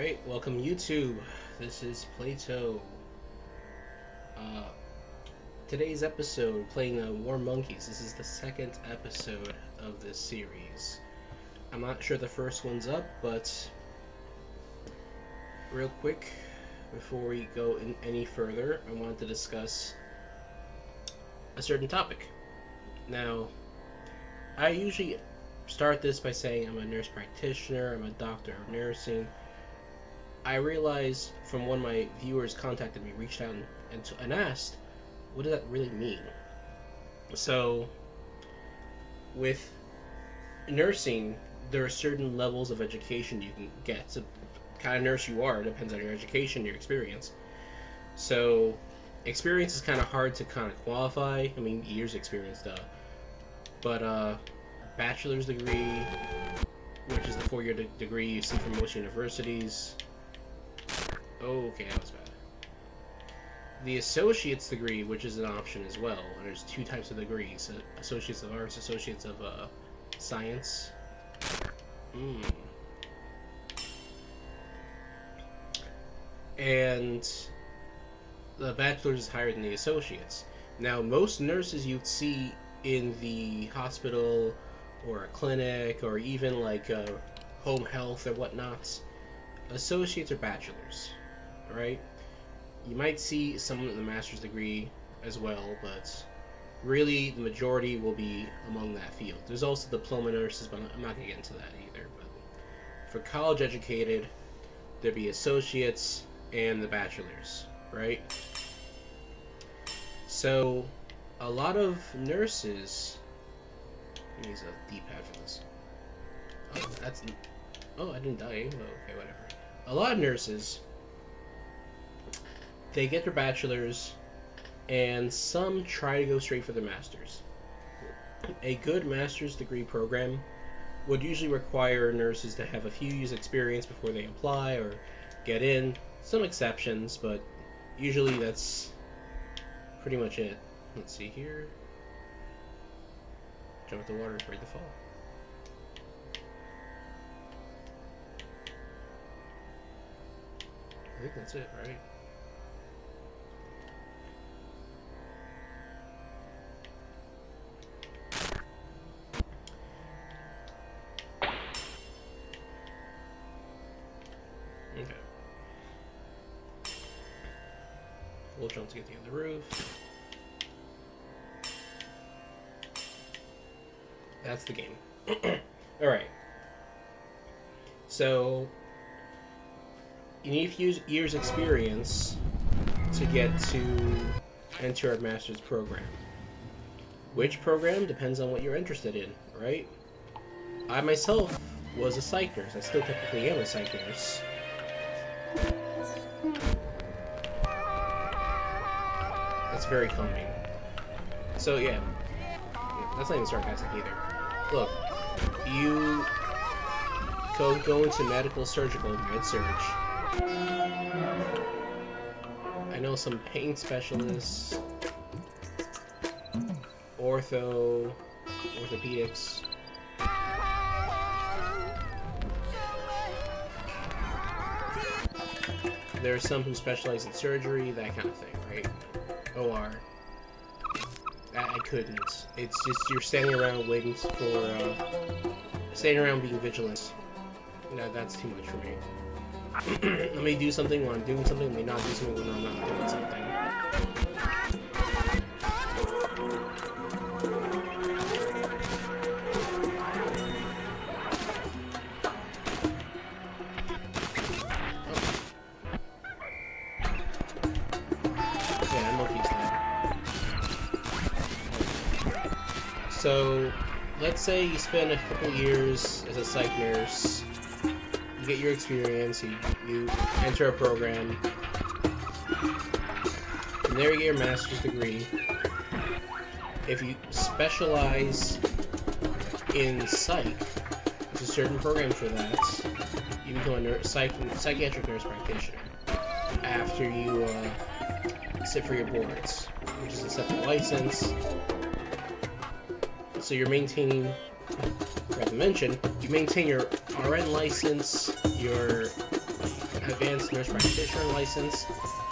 Alright, welcome YouTube. This is Plato. Today's episode, playing War Monkeys. This is the second episode of this series. I'm not sure the first one's up, but real quick, before we go any further, I want to discuss a certain topic. Now, I usually start this by saying I'm a nurse practitioner, I'm a doctor of nursing. I realized from when my viewers contacted me, reached out and asked, what does that really mean? So, with nursing, there are certain levels of education you can get. So, the kind of nurse you are depends on your education, your experience. So, experience is kind of hard to kind of qualify. I mean, years experience, duh. But, bachelor's degree, which is the 4-year degree you see from most universities. Okay, that was bad. The associate's degree, which is an option as well, and there's two types of degrees: associates of arts, associates of science. And the bachelor's is higher than the associates. Now, most nurses you'd see in the hospital or a clinic or even like home health or whatnot, associates or bachelors, right? You might see someone with a master's degree as well, but really the majority will be among that field. There's also diploma nurses, but I'm not going to get into that either. But for college educated, there'd be associates and the bachelors, right? So a lot of nurses... Let me use a D-pad for this. Oh, that's... Oh, I didn't die. Oh, okay, whatever. A lot of nurses, they get their bachelor's, and some try to go straight for their master's. A good master's degree program would usually require nurses to have a few years experience before they apply or get in. Some exceptions, but usually that's pretty much it. Let's see here. Jump in the water, afraid to fall. I think that's it, right? Okay. We'll jump to get to the other roof. That's the game. Alright. So, you need a few years experience to get to enter a master's program. Which program depends on what you're interested in, right? I myself was a psych nurse. I still technically am a psych nurse. That's very calming. So yeah, that's not even sarcastic either. Look, you go into medical surgical med-surg. I know some pain specialists, orthopedics. There are some who specialize in surgery, that kind of thing, right? OR. I couldn't. It's just you're standing around waiting for, standing around being vigilant. No, that's too much for me. Let me do something when I'm doing something, let me not do something when I'm not doing something. So, let's say you spend a couple years as a psych nurse, you get your experience, you enter a program, and there you get your master's degree. If you specialize in psych, there's a certain program for that, you become a psychiatric nurse practitioner after you sit for your boards, which is a separate license. So you're maintaining, I forgot to mention, you maintain your RN license, your advanced nurse practitioner license,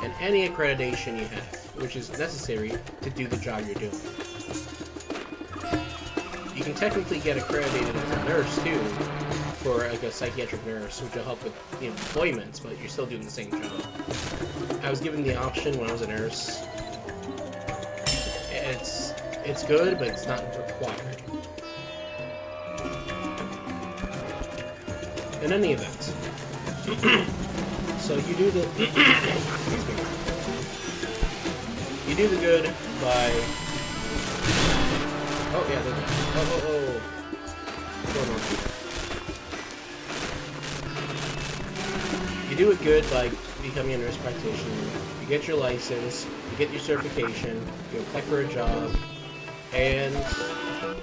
and any accreditation you have, which is necessary to do the job you're doing. You can technically get accredited as a nurse too, for like a psychiatric nurse, which will help with employment, but you're still doing the same job. I was given the option when I was a nurse. It's good, but it's not required. In any event, so you do the excuse me. You do the good by oh yeah, what's going on here? You do it good by becoming a nurse practitioner. You get your license, you get your certification, you apply for a job, and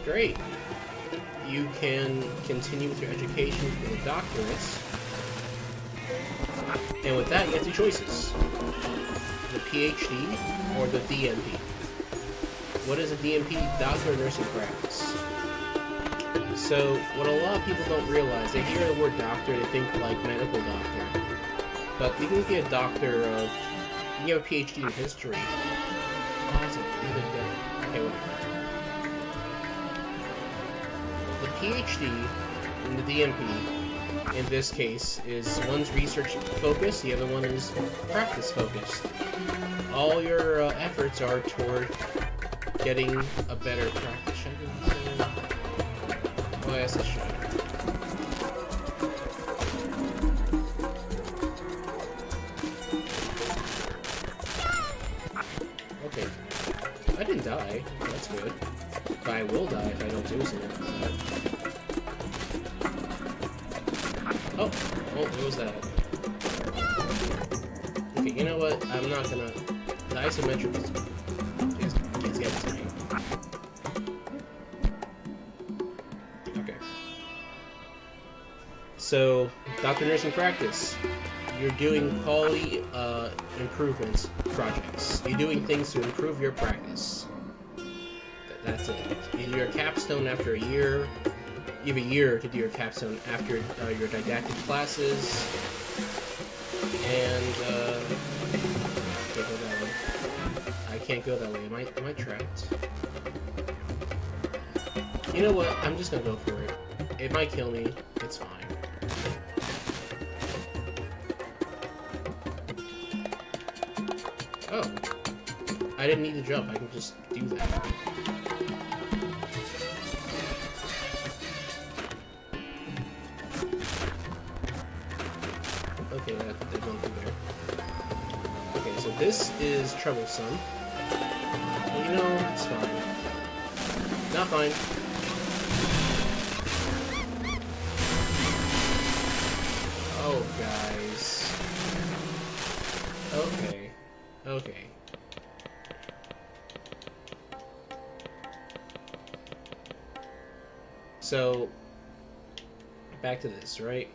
great. You can continue with your education for the doctorates. And with that, you have two choices. The PhD or the DNP. What is a DNP? Doctor of Nursing Practice. So, what a lot of people don't realize, they hear the word doctor, they think like medical doctor. But you can be a doctor of, you have a PhD in history. Oh, that's another day. Okay, whatever. The PhD and the DNP, in this case, is one's research focused, the other one is practice focused. All your efforts are toward getting a better practice. Oh, yes, that's right. Okay. I didn't die. That's good. But I will die if I don't do something. Oh, what was that? Okay, you know what? I'm not gonna... The isometric is getting to me. Okay. So, Doctor Nursing Practice. You're doing quality improvement projects. You're doing things to improve your practice. That's it. You do your capstone after a year. You have a year to do your capstone after your didactic classes. And, can't go that way. I can't go that way. Am I trapped? You know what? I'm just gonna go for it. It might kill me. It's fine. Oh. I didn't need to jump. I can just do that. Okay, that went through there. Okay, so this is troublesome. Well, you know, it's fine. Not fine. Oh, guys. Okay. Okay. So, back to this, right?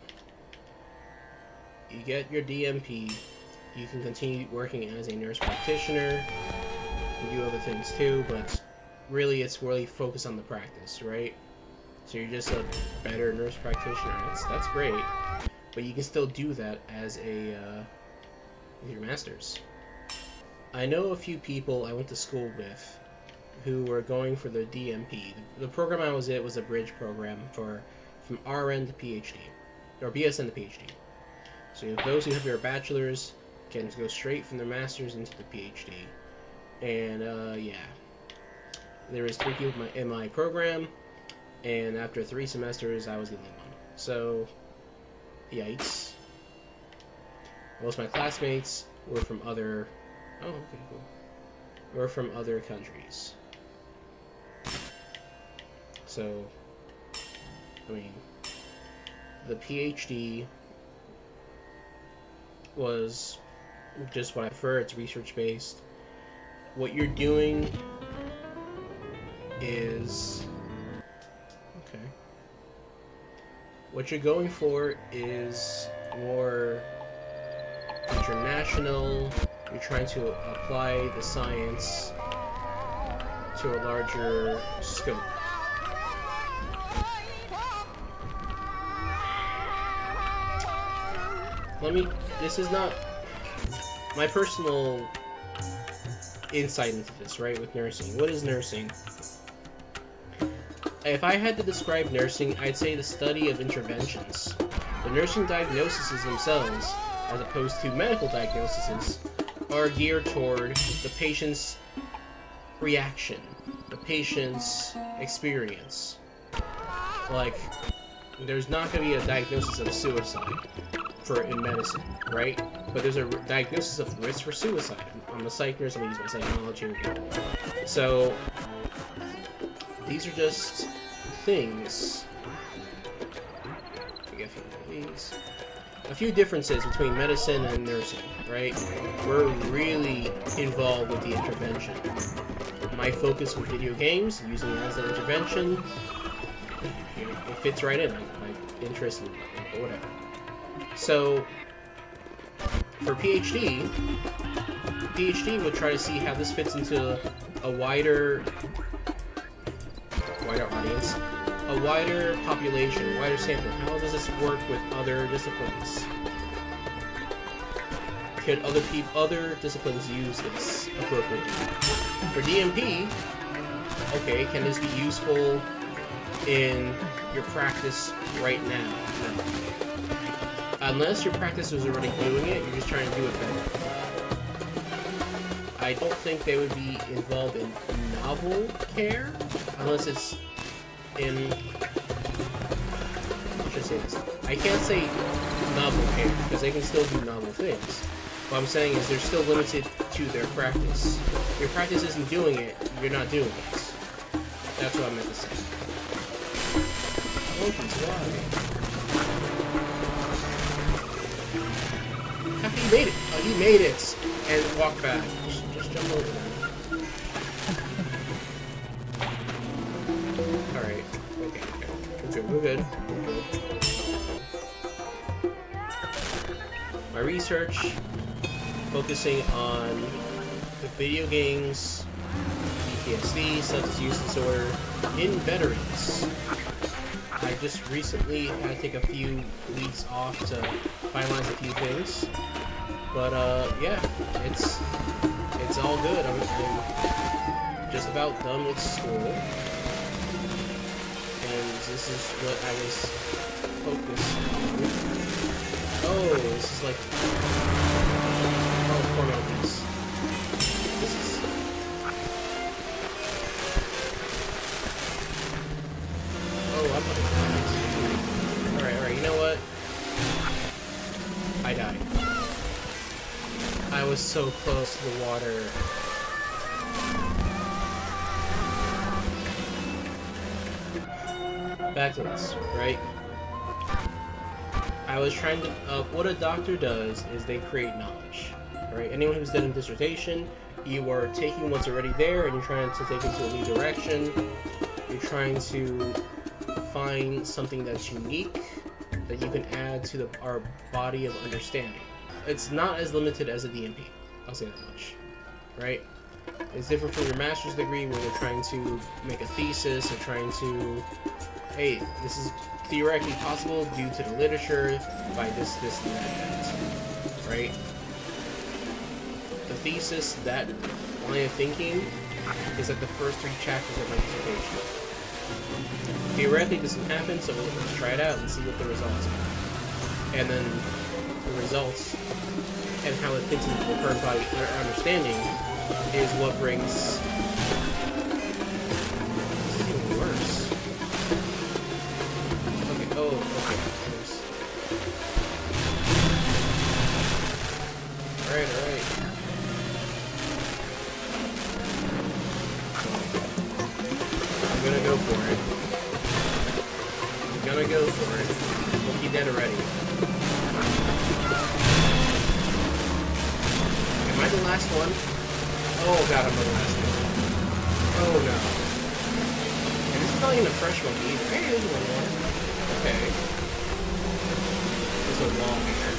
You get your DMP, you can continue working as a nurse practitioner, you do other things too, but really it's really focused on the practice, right? So you're just a better nurse practitioner. That's great, but you can still do that as a with your master's. I know a few people I went to school with who were going for the DMP. The program I was at was a bridge program from RN to PhD, or BSN to PhD. So those who have their bachelor's can go straight from their master's into the PhD. And yeah, there was 3 people in my program, and after 3 semesters, I was the only one. So, yikes. Most of my classmates were from other... Oh, okay, cool. Were from other countries. So, I mean, the PhD was just what I've heard. It's research-based. What you're doing is... Okay. What you're going for is more international. You're trying to apply the science to a larger scope. This is not my personal insight into this, right, with nursing. What is nursing? If I had to describe nursing, I'd say the study of interventions. The nursing diagnoses themselves, as opposed to medical diagnoses, are geared toward the patient's reaction, the patient's experience. Like, there's not going to be a diagnosis of suicide in medicine, right? But there's a diagnosis of risk for suicide. I'm a psych nurse, I'm going to use my psychology here. So, these are just things. I get a few differences between medicine and nursing, right? We're really involved with the intervention. My focus with video games, using it as an intervention, it fits right in. My interest in whatever. So, for PhD would try to see how this fits into a wider audience, a wider population, a wider sample. How does this work with other disciplines? Could other disciplines use this appropriately? For DMP, okay, can this be useful in your practice right now? No. Unless your practice was already doing it, you're just trying to do it better. I don't think they would be involved in novel care, unless it's in... How should I say this? I can't say novel care, because they can still do novel things. What I'm saying is they're still limited to their practice. If your practice isn't doing it, you're not doing it. That's what I meant to say. He made it! Oh, he made it! And walked back. Just jump over there. Alright. Okay. We're good. My research, focusing on the video games, PTSD, substance use disorder, in veterans. I just recently had to take a few weeks off to finalize a few things. But, yeah, it's all good. I'm just about done with school. And this is what I was focused on. Oh, this is like... Oh, format these. This is... Oh, I'm not... Alright, you know what? I died. I was so close to the water. Back to this, right? I was trying to... what a doctor does is they create knowledge, right? Anyone who's done a dissertation, you are taking what's already there and you're trying to take it to a new direction. You're trying to find something that's unique that you can add to our body of understanding. It's not as limited as a DMP, I'll say that much, right? It's different from your master's degree where you're trying to make a thesis or trying to, hey, this is theoretically possible due to the literature by this, and that, right? The thesis, that line of thinking, is like the first 3 chapters of my dissertation. Theoretically, this can happen, so let's try it out and see what the results are. And then the results and how it fits into the current body understanding is what brings... This is even worse. Okay, oh, okay. Alright. I'm gonna go for it. We'll be dead already. Am I the last one? Oh god, I'm the last one. Oh no. And this is not even a fresh one either. Hey, there's one more. Okay. There's a wall here.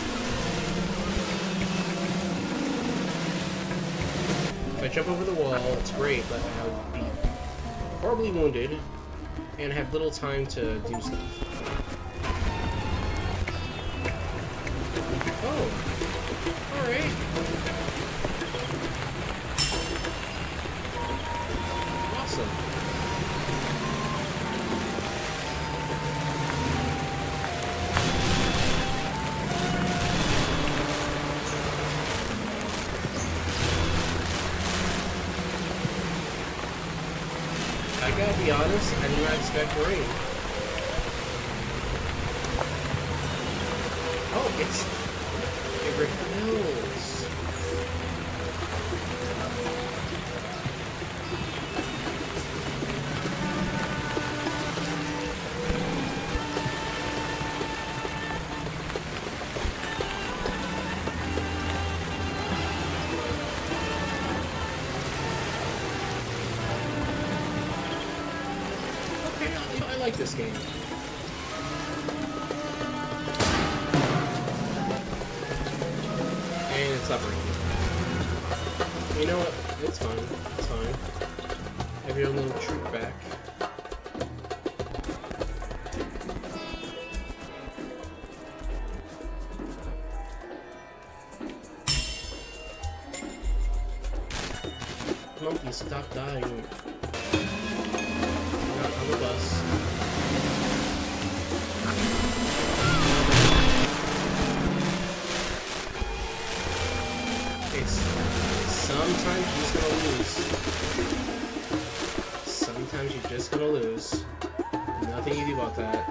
If I jump over the wall, it's great, but I'll be horribly wounded and have little time to do stuff. Oh. gotta be honest, I did not expect rain. Oh, it's favorite hills. I like this game. And it's not breaking. You know what? It's fine. It's fine. Have your little troop back. Monkey, stop dying. Not on the bus. Sometimes you're just gonna lose. Sometimes you're just gonna lose. Nothing you do about that.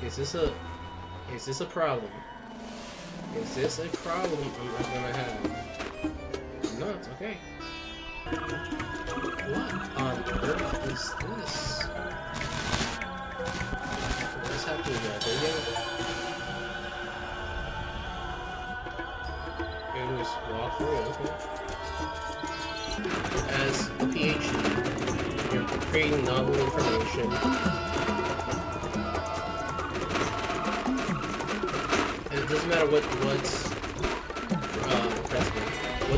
Is this a problem? Is this a problem I'm gonna have? No, it's okay. What on earth is this? What's happening there? Just walk through it, okay. As a PhD, you're creating novel information. And it doesn't matter what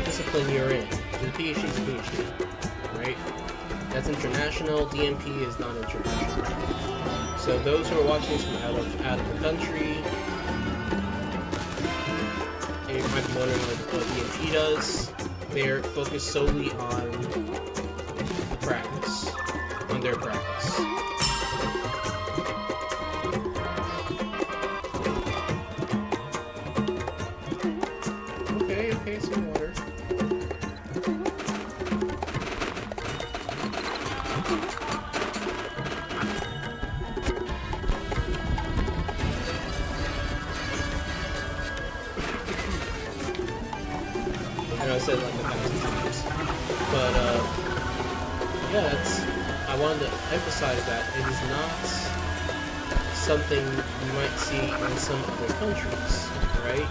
discipline you're in. The PhD is a PhD, right? That's international. DMP is not international. So those who are watching this from out of the country, you might be wondering what DMP does. They're focused solely on practice, on their practice. Okay, some water. I know I said it like 1,000 times, but yeah, I wanted to emphasize that it is not something you might see in some other countries, right?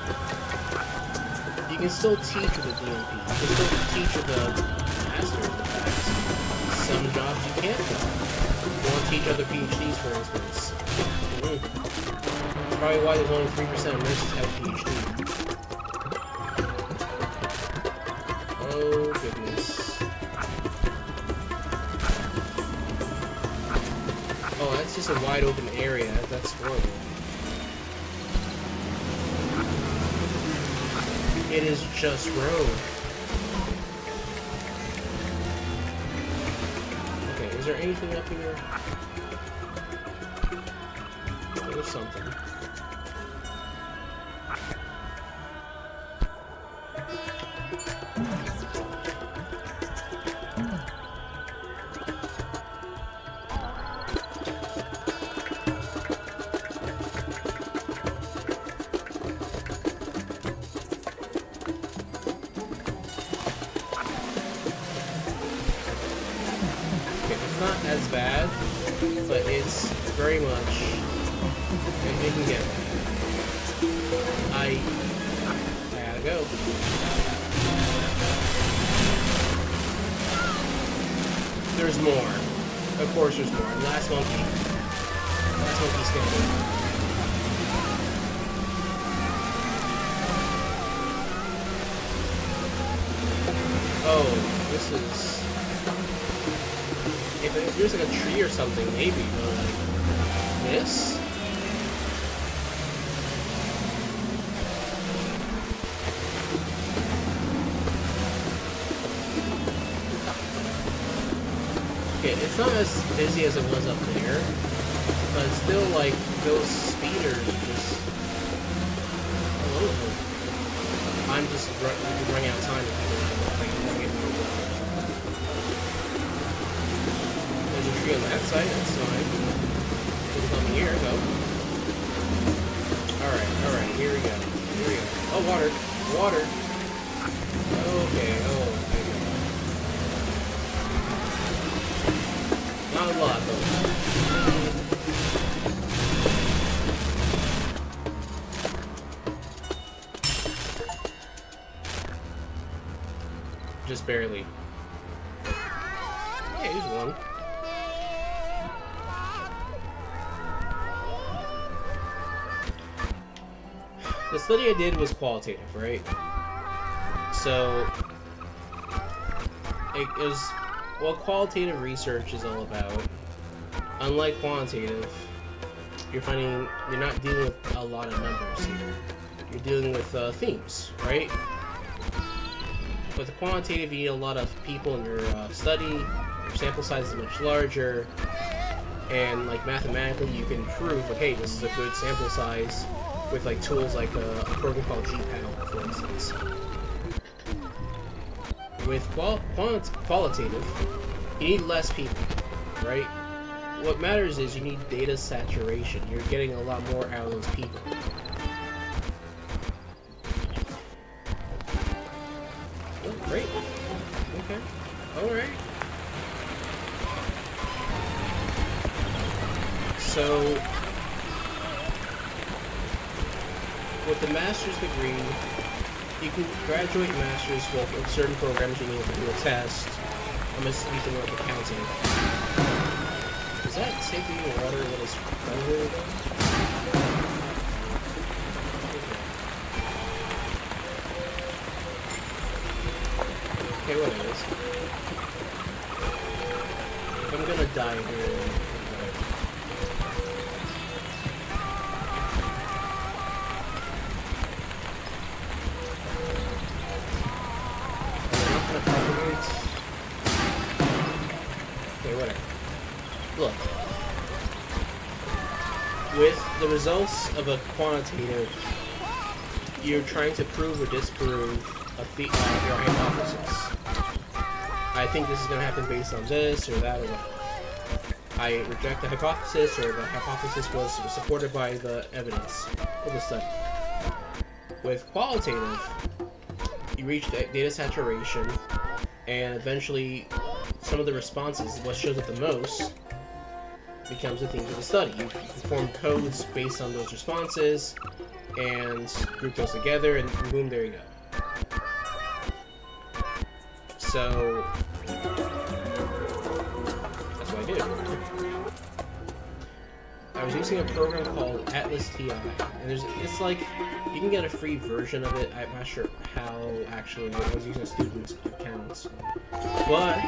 You can still teach with a DMP. You can still teach with a master's, in fact. Some jobs you can't do. You want to teach other PhDs, for instance. Probably why there's only 3% of nurses have a PhD. Oh, goodness. Oh, that's just a wide open area. That's horrible. It is just road. Okay, is there anything up here? There's something. Not as bad, but it's very much, it can get bad. I gotta go. There's more. Of course there's more. Last monkey's gonna. Oh, this is... If there's like a tree or something, maybe, but like this? Okay, it's not as busy as it was up there, but it's still like those speeders just all over. I'm just running out of time if people don't get more. on that side, that's fine. Didn't come here, though. Alright, here we go. Oh, water. Water. Okay, oh, thank God. Not a lot, though. Just barely. Yeah, here's one. The study I did was qualitative, right? So, it was what qualitative research is all about. Unlike quantitative, you're not dealing with a lot of numbers here. You're dealing with themes, right? With the quantitative, you need a lot of people in your study. Your sample size is much larger, and like mathematically, you can prove like, hey, this is a good sample size with like tools like a program called GPAL, for instance. With qualitative, you need less people, right? What matters is you need data saturation. You're getting a lot more out of those people. Oh, great. Okay. Alright. So, with the master's degree, you can graduate master's with certain programs. You need to do a test. I'm just speaking of accounting. Is that taking the water when it's over? Okay, what it is. If I'm gonna die here. Okay, whatever. Look. With the results of a quantitative, you're trying to prove or disprove your hypothesis. I think this is going to happen based on this or that or that. I reject the hypothesis, or the hypothesis was supported by the evidence of the study. With qualitative, you reach data saturation, and eventually some of the responses, what shows up the most, becomes the theme of the study. You form codes based on those responses and group those together, and boom, there you go. So that's what I did. I was using a program called Atlas TI, and it's like you can get a free version of it. I'm not sure how actually. I was using a student's account, but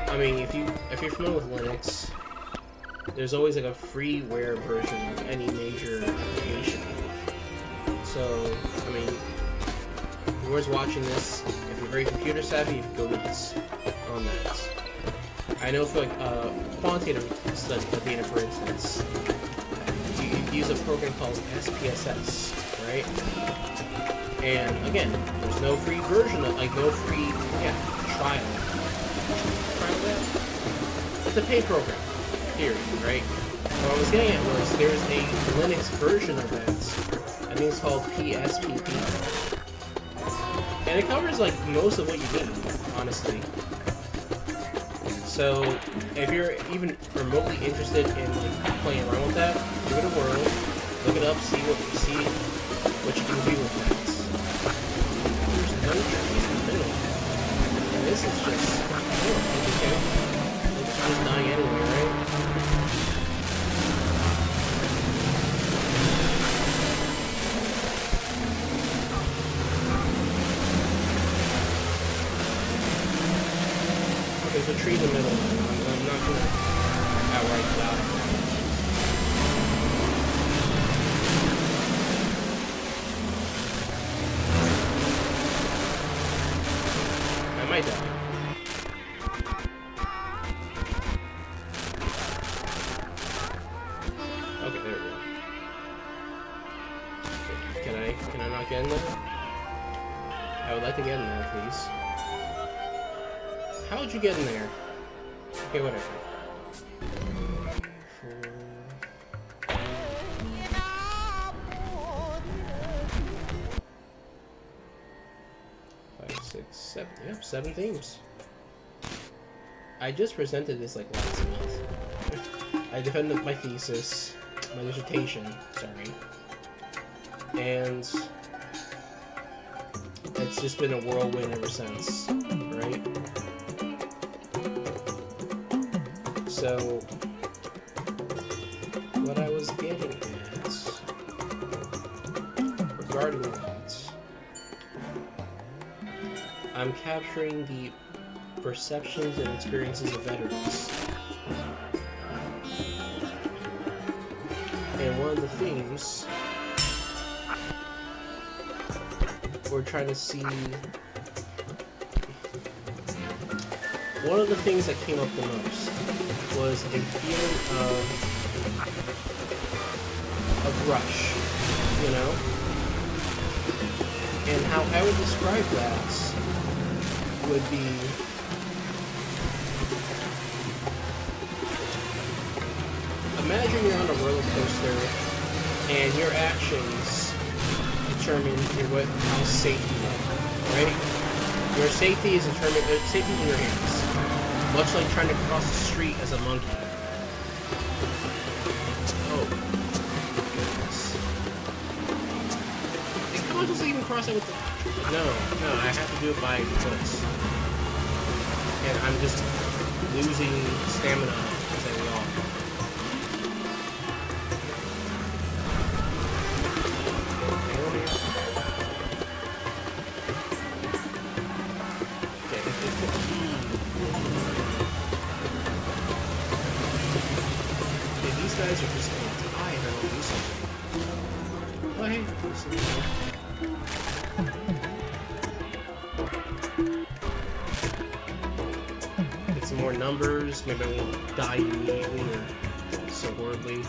I mean, if you're familiar with Linux, there's always like a freeware version of any major application. So I mean, whoever's watching this, if you're very computer savvy, you can go with this on that. I know for like quantitative study data, for instance, you use a program called SPSS, right? And again, there's no free version of, like, no free, trial of that? It's a paid program, period, right? What I was getting at was there's a Linux version of that. I think it's called PSPP. And it covers, like, most of what you need, honestly. So, if you're even remotely interested in like, playing around with that, give it a whirl, look it up, see what you can do with that. There's no trees in the middle. And this is just, okay. It's just dying anyway, right? There's a tree in the middle. I'm not gonna outright die. I might die. Okay, there we go. Can I not get in there? I would like to get in there, please. How would you get in there? Okay, whatever. 4. 5, 6, 7. Yep, 7 themes. I just presented this like last month. I defended my thesis, my dissertation, sorry. And it's just been a whirlwind ever since, right? So, what I was getting at regarding that, I'm capturing the perceptions and experiences of veterans. And one of the themes we're trying to see, one of the things that came up the most was a feeling of rush, you know? And how I would describe that would be imagine you're on a roller coaster and your actions determine how safe you are, right? Your safety is determined. Safety is in your hands, much like trying to cross the street as a monkey. Oh, goodness! And how am I supposed to even cross it with the? No, I have to do it by foot, and I'm just losing stamina as I walk. These guys are just going to die if I don't do something. Oh, hey, get some more numbers. Maybe I won't die immediately or so horribly.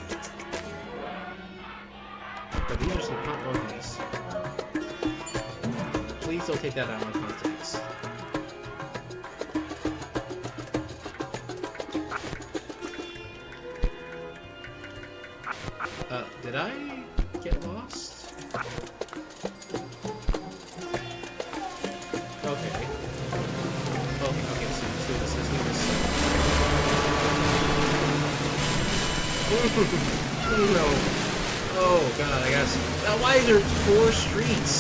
But these are some hot monkeys. Please don't take that out of context. Did I get lost? Okay. Okay, so let's do this. No. Oh god, I guess. Why are there 4 streets?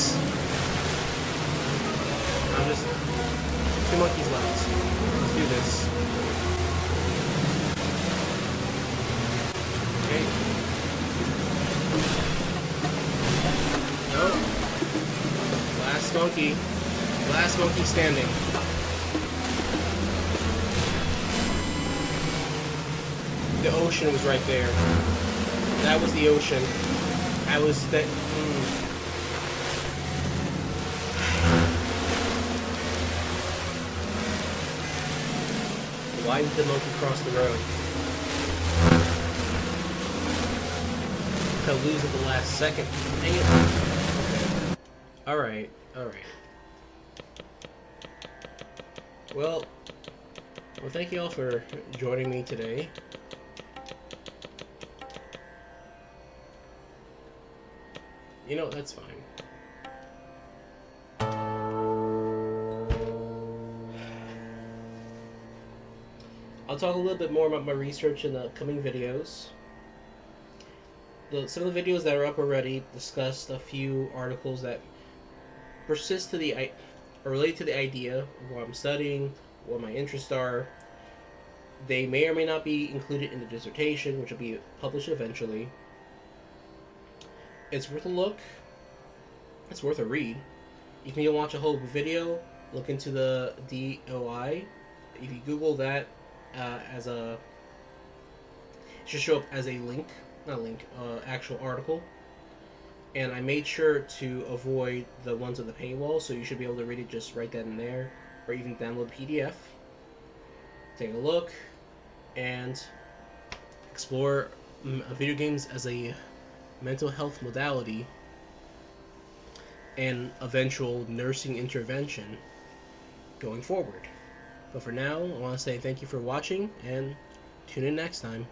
I'm just 2 monkeys left. Let's do this. Okay. Last monkey standing. The ocean was right there. That was the ocean. I was that. Why did the monkey cross the road? To lose at the last second. Dang it. Alright. Well, thank you all for joining me today. You know, that's fine. I'll talk a little bit more about my research in the coming videos. Some of the videos that are up already discussed a few articles that persist to the or relate to the idea of what I'm studying, what my interests are. They may or may not be included in the dissertation, which will be published eventually. It's worth a look. It's worth a read. You can even watch a whole video, look into the DOI. If you Google that as a... It should show up as a link. Not link, actual article. And I made sure to avoid the ones with the paywall, so you should be able to read it just right then and there, or even download PDF. Take a look, and explore video games as a mental health modality and eventual nursing intervention going forward. But for now, I want to say thank you for watching and tune in next time.